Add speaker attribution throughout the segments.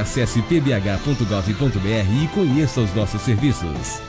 Speaker 1: Acesse pbh.gov.br e conheça os nossos serviços.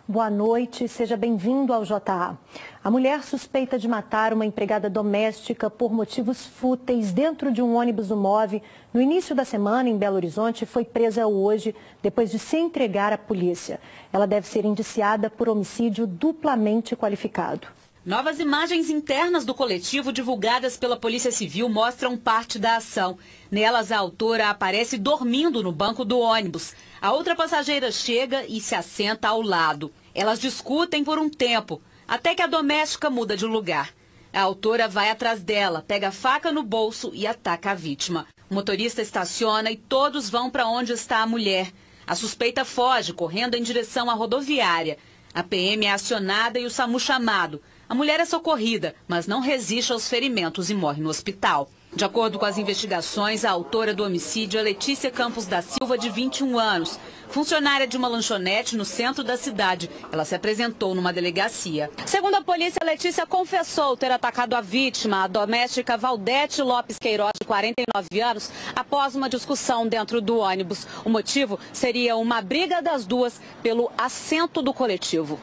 Speaker 2: Boa noite, seja bem-vindo ao JA. A mulher suspeita de matar uma empregada doméstica por motivos fúteis dentro de um ônibus do MOVE no início da semana em Belo Horizonte foi presa hoje depois de se entregar à polícia. Ela deve ser indiciada por homicídio duplamente qualificado.
Speaker 3: Novas imagens internas do coletivo divulgadas pela Polícia Civil mostram parte da ação. Nelas, a autora aparece dormindo no banco do ônibus. A outra passageira chega e se assenta ao lado. Elas discutem por um tempo, até que a doméstica muda de lugar. A autora vai atrás dela, pega a faca no bolso e ataca a vítima. O motorista estaciona e todos vão para onde está a mulher. A suspeita foge, correndo em direção à rodoviária. A PM é acionada e o SAMU chamado. A mulher é socorrida, mas não resiste aos ferimentos e morre no hospital. De acordo com as investigações, a autora do homicídio é Letícia Campos da Silva, de 21 anos. Funcionária de uma lanchonete no centro da cidade. Ela se apresentou numa delegacia. Segundo a polícia, Letícia confessou ter atacado a vítima, a doméstica Valdete Lopes Queiroz, de 49 anos, após uma discussão dentro do ônibus. O motivo seria uma briga das duas pelo assento do coletivo.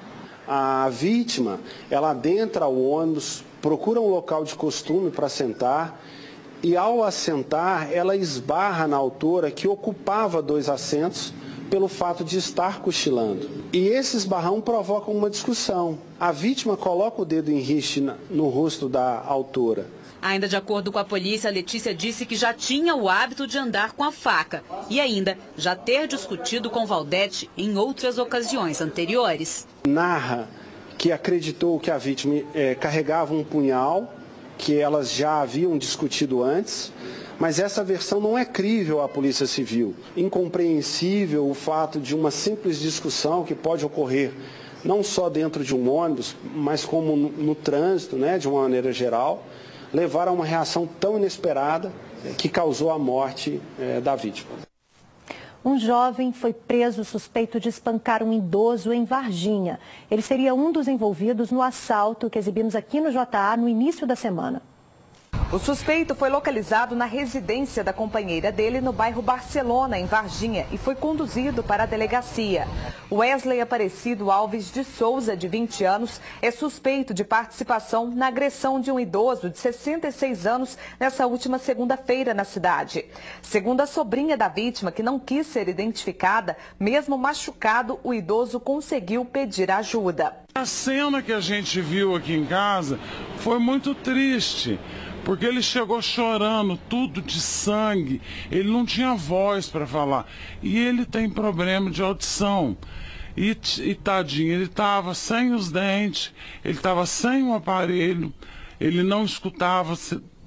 Speaker 4: A vítima, ela adentra o ônibus, procura um local de costume para sentar e, ao assentar, ela esbarra na autora que ocupava 2 assentos pelo fato de estar cochilando. E esse esbarrão provoca uma discussão. A vítima coloca o dedo em riste no rosto da autora.
Speaker 3: Ainda de acordo com a polícia, Letícia disse que já tinha o hábito de andar com a faca e ainda já ter discutido com Valdete em outras ocasiões anteriores.
Speaker 4: Narra que acreditou que a vítima carregava um punhal, que elas já haviam discutido antes, mas essa versão não é crível à Polícia Civil. Incompreensível o fato de uma simples discussão que pode ocorrer não só dentro de um ônibus, mas como no trânsito, né, de uma maneira geral, levar a uma reação tão inesperada que causou a morte da vítima.
Speaker 2: Um jovem foi preso suspeito de espancar um idoso em Varginha. Ele seria um dos envolvidos no assalto que exibimos aqui no JA no início da semana.
Speaker 5: O suspeito foi localizado na residência da companheira dele no bairro Barcelona, em Varginha, e foi conduzido para a delegacia. Wesley Aparecido Alves de Souza, de 20 anos, é suspeito de participação na agressão de um idoso de 66 anos nessa última segunda-feira na cidade. Segundo a sobrinha da vítima, que não quis ser identificada, mesmo machucado, o idoso conseguiu pedir ajuda.
Speaker 6: A cena que a gente viu aqui em casa foi muito triste. Porque ele chegou chorando, tudo de sangue, ele não tinha voz para falar. E ele tem problema de audição. E tadinho, ele estava sem os dentes, ele estava sem o aparelho, ele não escutava,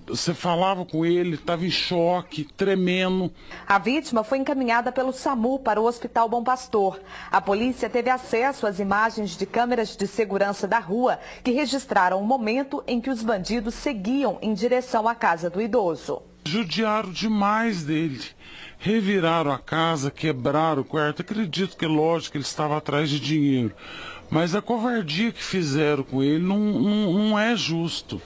Speaker 6: você falava com ele, estava em choque, tremendo.
Speaker 5: A vítima foi encaminhada pelo SAMU para o Hospital Bom Pastor. A polícia teve acesso às imagens de câmeras de segurança da rua que registraram o momento em que os bandidos seguiam em direção à casa do idoso.
Speaker 6: Judiaram demais dele. Reviraram a casa, quebraram o quarto. Acredito que, lógico, ele estava atrás de dinheiro. Mas a covardia que fizeram com ele não é justo.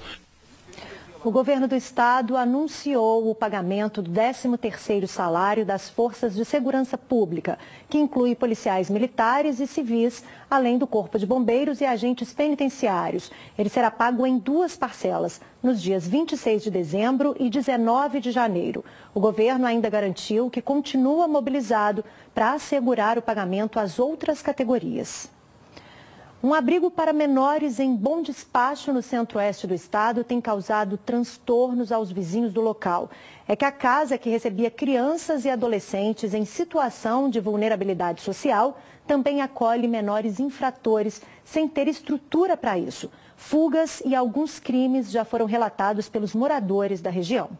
Speaker 2: O governo do estado anunciou o pagamento do 13º salário das forças de segurança pública, que inclui policiais militares e civis, além do corpo de bombeiros e agentes penitenciários. Ele será pago em 2 parcelas, nos dias 26 de dezembro e 19 de janeiro. O governo ainda garantiu que continua mobilizado para assegurar o pagamento às outras categorias. Um abrigo para menores em Bom Despacho, no centro-oeste do estado, tem causado transtornos aos vizinhos do local. É que a casa, que recebia crianças e adolescentes em situação de vulnerabilidade social, também acolhe menores infratores, sem ter estrutura para isso. Fugas e alguns crimes já foram relatados pelos moradores da região.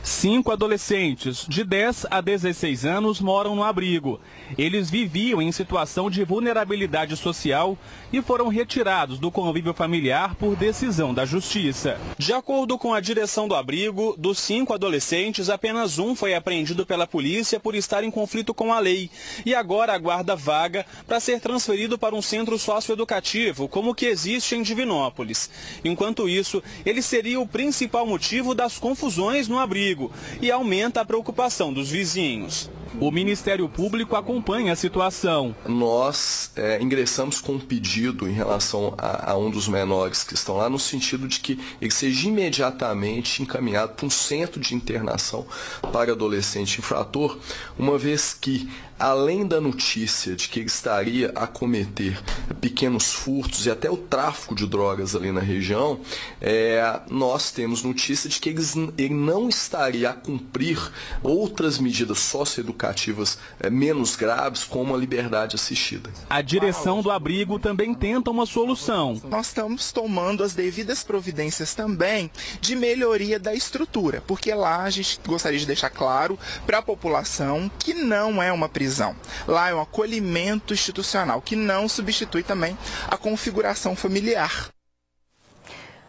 Speaker 7: 5 adolescentes de 10 a 16 anos moram no abrigo. Eles viviam em situação de vulnerabilidade social e foram retirados do convívio familiar por decisão da Justiça. De acordo com a direção do abrigo, dos 5 adolescentes, apenas um foi apreendido pela polícia por estar em conflito com a lei e agora aguarda vaga para ser transferido para um centro socioeducativo, como o que existe em Divinópolis. Enquanto isso, ele seria o principal motivo das confusões no abrigo. abrigo e aumenta a preocupação dos vizinhos. O Ministério Público acompanha a situação.
Speaker 8: Nós ingressamos com um pedido em relação a um dos menores que estão lá, no sentido de que ele seja imediatamente encaminhado para um centro de internação para adolescente infrator, uma vez que, além da notícia de que ele estaria a cometer pequenos furtos e até o tráfico de drogas ali na região, nós temos notícia de que ele não estaria a cumprir outras medidas socioeducativas menos graves, como a liberdade assistida.
Speaker 7: A direção do abrigo também tenta uma solução.
Speaker 9: Nós estamos tomando as devidas providências também de melhoria da estrutura, porque lá a gente gostaria de deixar claro para a população que não é uma prisão. Lá é um acolhimento institucional, que não substitui também a configuração familiar.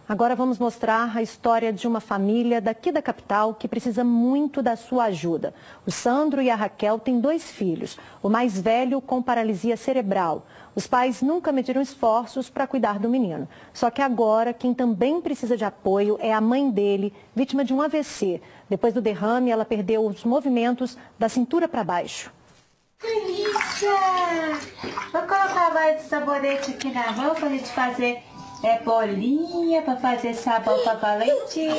Speaker 2: Agora vamos mostrar a história de uma família daqui da capital que precisa muito da sua ajuda. O Sandro e a Raquel têm 2 filhos, o mais velho com paralisia cerebral. Os pais nunca mediram esforços para cuidar do menino. Só que agora quem também precisa de apoio é a mãe dele, vítima de um AVC. Depois do derrame, ela perdeu os movimentos da cintura para baixo.
Speaker 10: Delícia! Vou colocar mais sabonete aqui na mão para a gente fazer bolinha, para fazer sabão para Valentina.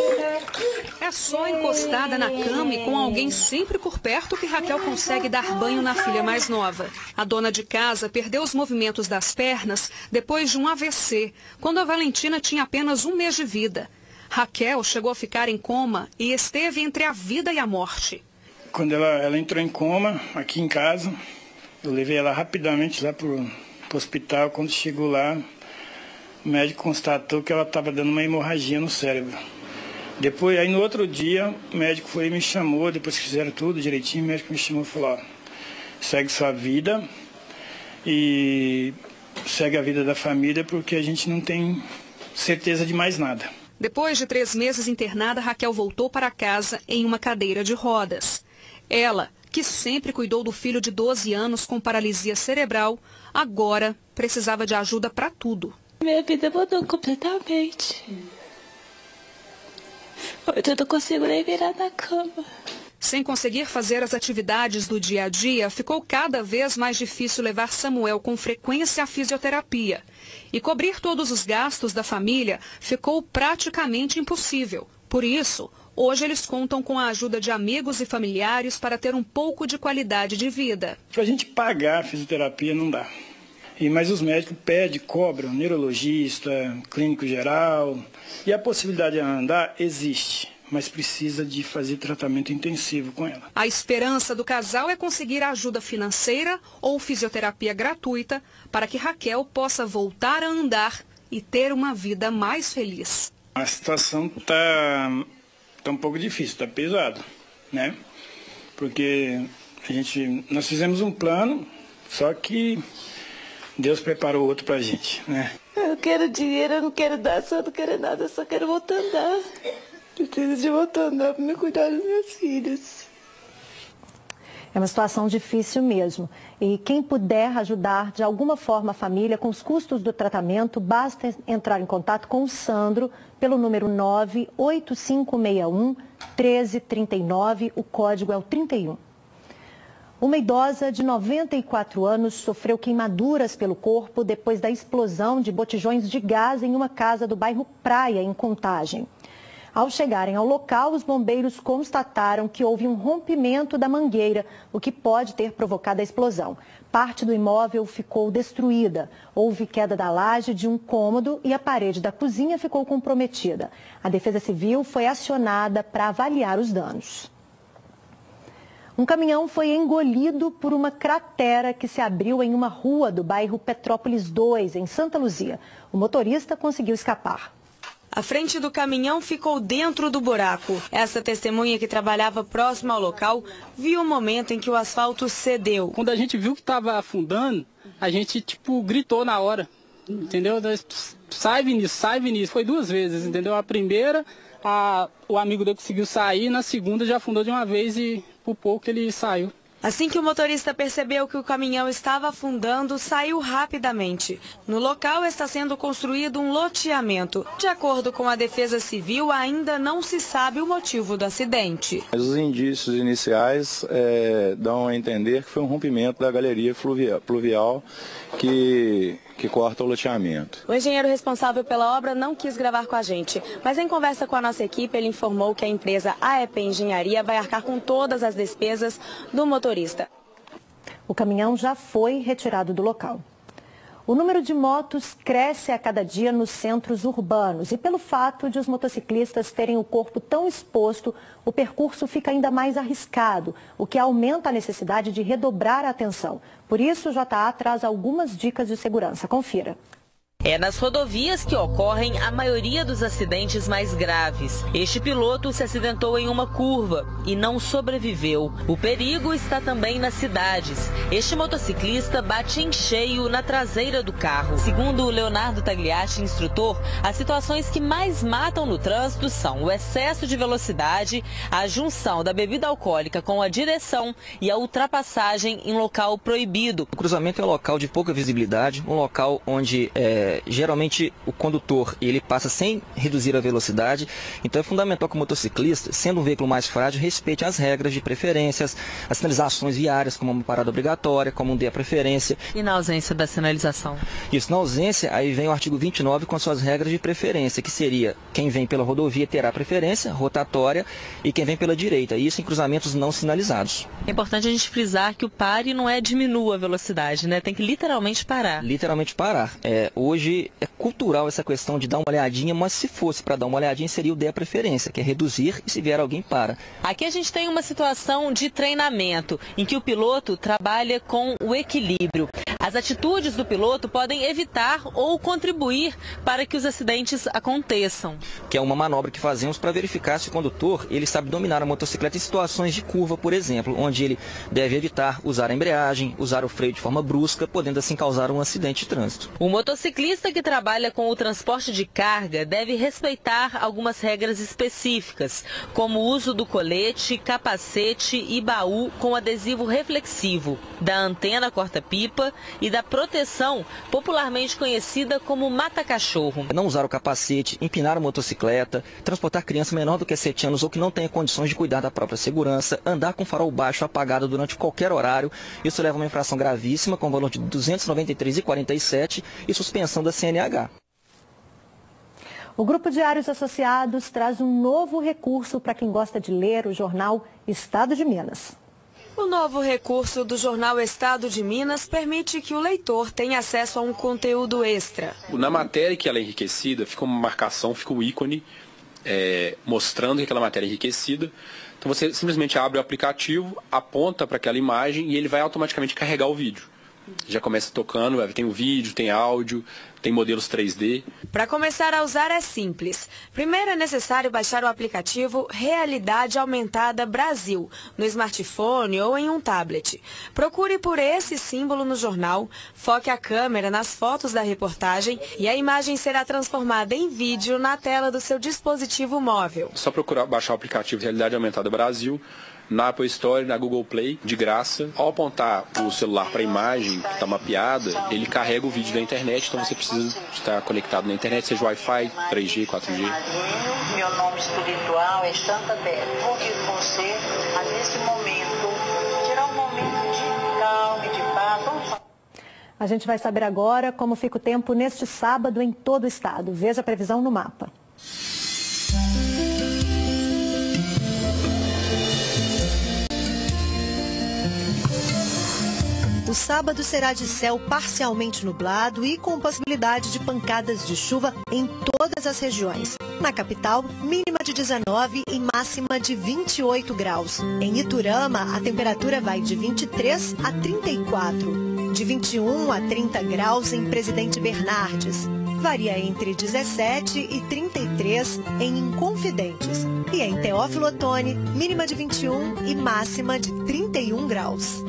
Speaker 11: É só encostada na cama e com alguém sempre por perto que Raquel consegue dar banho na filha mais nova. A dona de casa perdeu os movimentos das pernas depois de um AVC, quando a Valentina tinha apenas 1 mês de vida. Raquel chegou a ficar em coma e esteve entre a vida e a morte.
Speaker 12: Quando ela entrou em coma, aqui em casa, eu levei ela rapidamente lá para o hospital. Quando chegou lá, o médico constatou que ela estava dando uma hemorragia no cérebro. Depois, aí no outro dia, o médico foi e me chamou, depois que fizeram tudo direitinho, o médico me chamou e falou, ó, segue sua vida e segue a vida da família, porque a gente não tem certeza de mais nada.
Speaker 11: Depois de 3 meses internada, Raquel voltou para casa em uma cadeira de rodas. Ela, que sempre cuidou do filho de 12 anos com paralisia cerebral, agora precisava de ajuda para tudo.
Speaker 10: Minha vida mudou completamente. Hoje eu não consigo nem virar na cama.
Speaker 11: Sem conseguir fazer as atividades do dia a dia, ficou cada vez mais difícil levar Samuel com frequência à fisioterapia. E cobrir todos os gastos da família ficou praticamente impossível. Por isso, hoje eles contam com a ajuda de amigos e familiares para ter um pouco de qualidade de vida.
Speaker 12: Para a gente pagar a fisioterapia não dá. Mas os médicos pedem, cobram, neurologista, clínico geral. E a possibilidade de andar existe, mas precisa de fazer tratamento intensivo com ela.
Speaker 11: A esperança do casal é conseguir ajuda financeira ou fisioterapia gratuita para que Raquel possa voltar a andar e ter uma vida mais feliz.
Speaker 12: A situação está um pouco difícil, está pesado, né? Porque nós fizemos um plano, só que Deus preparou outro pra gente, né?
Speaker 10: Eu quero dinheiro, eu não quero dar, eu não quero nada, eu só quero voltar a andar. Preciso de voltar a andar para me cuidar dos meus filhos.
Speaker 2: É uma situação difícil mesmo. E quem puder ajudar de alguma forma a família com os custos do tratamento, basta entrar em contato com o Sandro pelo número 98561-1339, o código é o 31. Uma idosa de 94 anos sofreu queimaduras pelo corpo depois da explosão de botijões de gás em uma casa do bairro Praia, em Contagem. Ao chegarem ao local, os bombeiros constataram que houve um rompimento da mangueira, o que pode ter provocado a explosão. Parte do imóvel ficou destruída. Houve queda da laje de um cômodo e a parede da cozinha ficou comprometida. A Defesa Civil foi acionada para avaliar os danos. Um caminhão foi engolido por uma cratera que se abriu em uma rua do bairro Petrópolis 2, em Santa Luzia. O motorista conseguiu escapar.
Speaker 13: A frente do caminhão ficou dentro do buraco. Essa testemunha que trabalhava próximo ao local viu o momento em que o asfalto cedeu.
Speaker 14: Quando a gente viu que estava afundando, a gente gritou na hora, entendeu? Sai Vinícius, sai Vinícius. Foi 2 vezes, entendeu? A primeira, o amigo dele conseguiu sair, na segunda já afundou de uma vez e por pouco ele saiu.
Speaker 13: Assim que o motorista percebeu que o caminhão estava afundando, saiu rapidamente. No local está sendo construído um loteamento. De acordo com a Defesa Civil, ainda não se sabe o motivo do acidente.
Speaker 15: Os indícios iniciais dão a entender que foi um rompimento da galeria pluvial que corta o loteamento.
Speaker 13: O engenheiro responsável pela obra não quis gravar com a gente, mas em conversa com a nossa equipe, ele informou que a empresa AEP Engenharia vai arcar com todas as despesas do motorista.
Speaker 2: O caminhão já foi retirado do local. O número de motos cresce a cada dia nos centros urbanos e pelo fato de os motociclistas terem o corpo tão exposto, o percurso fica ainda mais arriscado, o que aumenta a necessidade de redobrar a atenção. Por isso, o JA traz algumas dicas de segurança. Confira.
Speaker 16: É nas rodovias que ocorrem a maioria dos acidentes mais graves. Este piloto se acidentou em uma curva e não sobreviveu. O perigo está também nas cidades. Este motociclista bate em cheio na traseira do carro. Segundo o Leonardo Tagliatti, instrutor, as situações que mais matam no trânsito são o excesso de velocidade, a junção da bebida alcoólica com a direção e a ultrapassagem em local proibido.
Speaker 17: O cruzamento é um local de pouca visibilidade, um local onde geralmente o condutor ele passa sem reduzir a velocidade, então é fundamental que o motociclista, sendo um veículo mais frágil, respeite as regras de preferências, as sinalizações viárias como uma parada obrigatória, como um dê a preferência.
Speaker 16: E na ausência da sinalização?
Speaker 17: Isso, na ausência, aí vem o artigo 29 com suas regras de preferência, que seria quem vem pela rodovia terá preferência rotatória e quem vem pela direita, isso em cruzamentos não sinalizados.
Speaker 16: É importante a gente frisar que o pare não é diminua a velocidade, né? Tem que literalmente parar.
Speaker 17: Literalmente parar. Hoje é cultural essa questão de dar uma olhadinha, mas se fosse para dar uma olhadinha seria o dê a preferência, que é reduzir e se vier alguém para.
Speaker 16: Aqui a gente tem uma situação de treinamento em que o piloto trabalha com o equilíbrio. As atitudes do piloto podem evitar ou contribuir para que os acidentes aconteçam.
Speaker 17: Que é uma manobra que fazemos para verificar se o condutor ele sabe dominar a motocicleta em situações de curva, por exemplo, onde ele deve evitar usar a embreagem, usar o freio de forma brusca, podendo assim causar um acidente de trânsito.
Speaker 16: O motociclista que trabalha com o transporte de carga deve respeitar algumas regras específicas, como o uso do colete, capacete e baú com adesivo reflexivo, da antena corta-pipa e da proteção popularmente conhecida como mata-cachorro.
Speaker 17: Não usar o capacete, empinar a motocicleta, transportar criança menor do que 7 anos ou que não tenha condições de cuidar da própria segurança, andar com farol baixo apagado durante qualquer horário, isso leva a uma infração gravíssima com valor de R$ 293,47 e suspensão da CNH.
Speaker 2: O Grupo Diários Associados traz um novo recurso para quem gosta de ler o jornal Estado de Minas.
Speaker 13: O novo recurso do jornal Estado de Minas permite que o leitor tenha acesso a um conteúdo extra.
Speaker 18: Na matéria que ela é enriquecida, fica uma marcação, fica um ícone mostrando que aquela matéria é enriquecida. Então você simplesmente abre o aplicativo, aponta para aquela imagem e ele vai automaticamente carregar o vídeo. Já começa tocando, tem o vídeo, tem áudio, tem modelos 3D.
Speaker 13: Para começar a usar é simples. Primeiro é necessário baixar o aplicativo Realidade Aumentada Brasil, no smartphone ou em um tablet. Procure por esse símbolo no jornal, foque a câmera nas fotos da reportagem e a imagem será transformada em vídeo na tela do seu dispositivo móvel.
Speaker 18: Só procurar baixar o aplicativo Realidade Aumentada Brasil, na Apple Store, na Google Play, de graça. Ao apontar o celular para a imagem que está mapeada, ele carrega o vídeo da internet, então você precisa estar conectado na internet, seja Wi-Fi, 3G, 4G.
Speaker 19: Meu nome espiritual é Santa Bela. Convido você a, nesse momento, tirar um momento de calma e de paz.
Speaker 2: A gente vai saber agora como fica o tempo neste sábado em todo o estado. Veja a previsão no mapa. O sábado será de céu parcialmente nublado e com possibilidade de pancadas de chuva em todas as regiões. Na capital, mínima de 19 e máxima de 28 graus. Em Iturama, a temperatura vai de 23 a 34. De 21 a 30 graus em Presidente Bernardes. Varia entre 17 e 33 em Inconfidentes. E em Teófilo Otoni, mínima de 21 e máxima de 31 graus.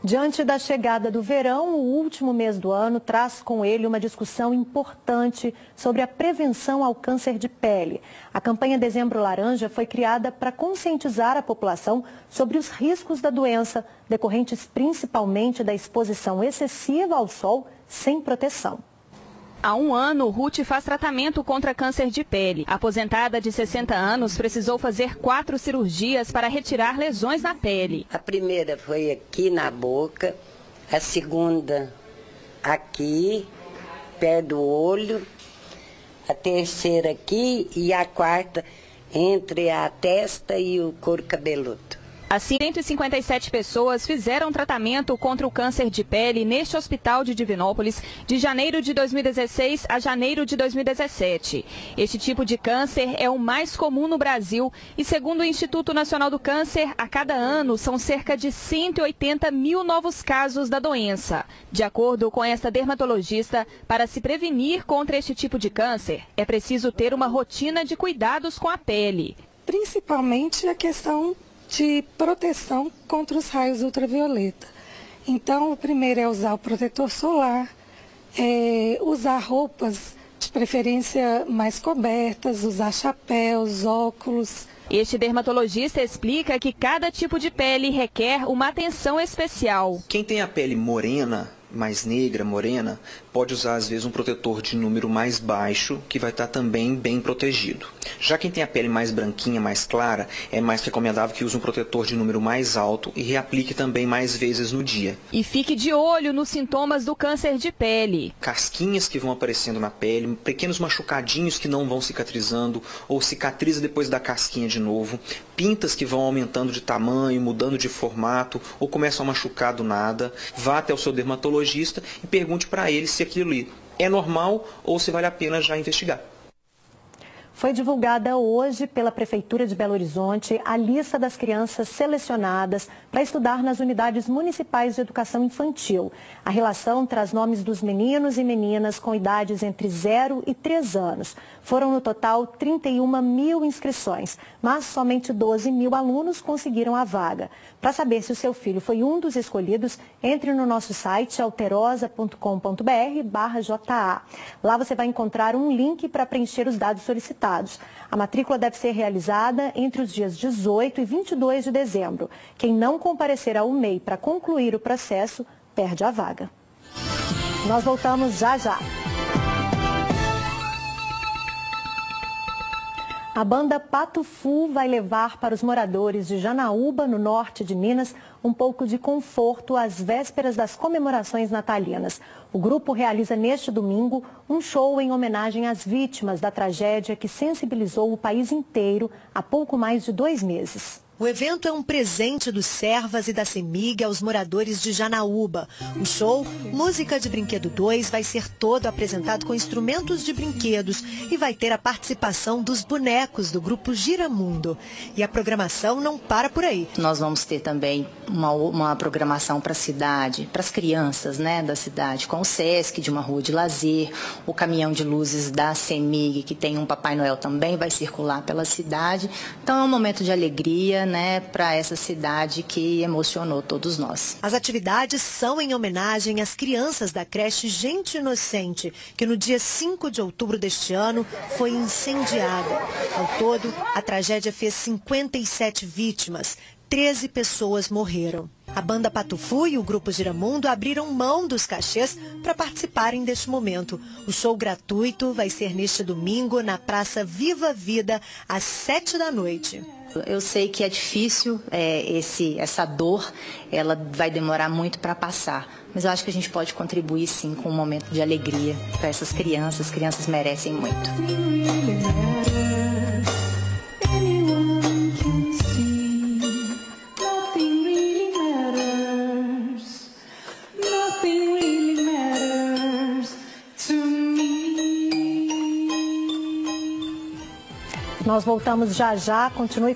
Speaker 2: Diante da chegada do verão, o último mês do ano traz com ele uma discussão importante sobre a prevenção ao câncer de pele. A campanha Dezembro Laranja foi criada para conscientizar a população sobre os riscos da doença, decorrentes principalmente da exposição excessiva ao sol sem proteção.
Speaker 20: Há um ano, Ruth faz tratamento contra câncer de pele. A aposentada de 60 anos precisou fazer 4 cirurgias para retirar lesões na pele.
Speaker 21: A primeira foi aqui na boca, a segunda aqui, perto do olho, a terceira aqui e a quarta entre a testa e o couro cabeludo.
Speaker 20: Assim, 157 pessoas fizeram tratamento contra o câncer de pele neste hospital de Divinópolis de janeiro de 2016 a janeiro de 2017. Este tipo de câncer é o mais comum no Brasil e, segundo o Instituto Nacional do Câncer, a cada ano são cerca de 180 mil novos casos da doença. De acordo com esta dermatologista, para se prevenir contra este tipo de câncer, é preciso ter uma rotina de cuidados com a pele.
Speaker 22: Principalmente a questão de proteção contra os raios ultravioleta. Então, o primeiro é usar o protetor solar, usar roupas de preferência mais cobertas, usar chapéus, óculos.
Speaker 20: Este dermatologista explica que cada tipo de pele requer uma atenção especial.
Speaker 23: Quem tem a pele morena, mais negra, morena, pode usar às vezes um protetor de número mais baixo, que vai estar também bem protegido. Já quem tem a pele mais branquinha, mais clara, é mais recomendável que use um protetor de número mais alto e reaplique também mais vezes no dia.
Speaker 20: E fique de olho nos sintomas do câncer de pele.
Speaker 23: Casquinhas que vão aparecendo na pele, pequenos machucadinhos que não vão cicatrizando, ou cicatriza depois da casquinha de novo, pintas que vão aumentando de tamanho, mudando de formato, ou começam a machucar do nada. Vá até o seu dermatologista e pergunte para ele se aquilo ali é normal ou se vale a pena já investigar.
Speaker 2: Foi divulgada hoje pela Prefeitura de Belo Horizonte a lista das crianças selecionadas para estudar nas unidades municipais de educação infantil. A relação traz nomes dos meninos e meninas com idades entre 0 e 3 anos. Foram no total 31 mil inscrições, mas somente 12 mil alunos conseguiram a vaga. Para saber se o seu filho foi um dos escolhidos, entre no nosso site alterosa.com.br/JA. Lá você vai encontrar um link para preencher os dados solicitados. A matrícula deve ser realizada entre os dias 18 e 22 de dezembro. Quem não comparecer ao MEI para concluir o processo, perde a vaga. Nós voltamos já já. A banda Pato Fu vai levar para os moradores de Janaúba, no norte de Minas, um pouco de conforto às vésperas das comemorações natalinas. O grupo realiza neste domingo um show em homenagem às vítimas da tragédia que sensibilizou o país inteiro há pouco mais de 2 meses.
Speaker 24: O evento é um presente do Servas e da CEMIG aos moradores de Janaúba. O show, Música de Brinquedo 2, vai ser todo apresentado com instrumentos de brinquedos e vai ter a participação dos bonecos do grupo Giramundo. E a programação não para por aí.
Speaker 25: Nós vamos ter também uma programação para a cidade, para as crianças, né, da cidade, com o Sesc de uma rua de lazer, o caminhão de luzes da CEMIG, que tem um Papai Noel também, vai circular pela cidade. Então é um momento de alegria, né, para essa cidade que emocionou todos nós.
Speaker 24: As atividades são em homenagem às crianças da creche Gente Inocente, que no dia 5 de outubro deste ano foi incendiada. Ao todo, a tragédia fez 57 vítimas. 13 pessoas morreram. A banda Pato Fu e o grupo Giramundo abriram mão dos cachês para participarem deste momento. O show gratuito vai ser neste domingo na Praça Viva Vida, às 7 da noite.
Speaker 25: Eu sei que é difícil, essa dor, ela vai demorar muito para passar. Mas eu acho que a gente pode contribuir sim com um momento de alegria para essas crianças. As crianças merecem muito.
Speaker 2: Nós voltamos já já, continue.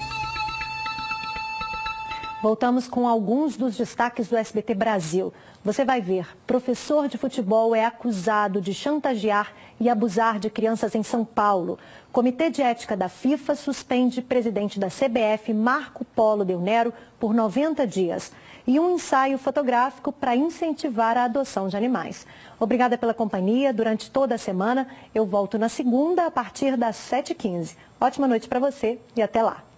Speaker 2: Voltamos com alguns dos destaques do SBT Brasil. Você vai ver, professor de futebol é acusado de chantagear e abusar de crianças em São Paulo. Comitê de Ética da FIFA suspende presidente da CBF, Marco Polo Del Nero, por 90 dias. e um ensaio fotográfico para incentivar a adoção de animais. Obrigada pela companhia durante toda a semana. Eu volto na segunda a partir das 7h15. Ótima noite para você e até lá.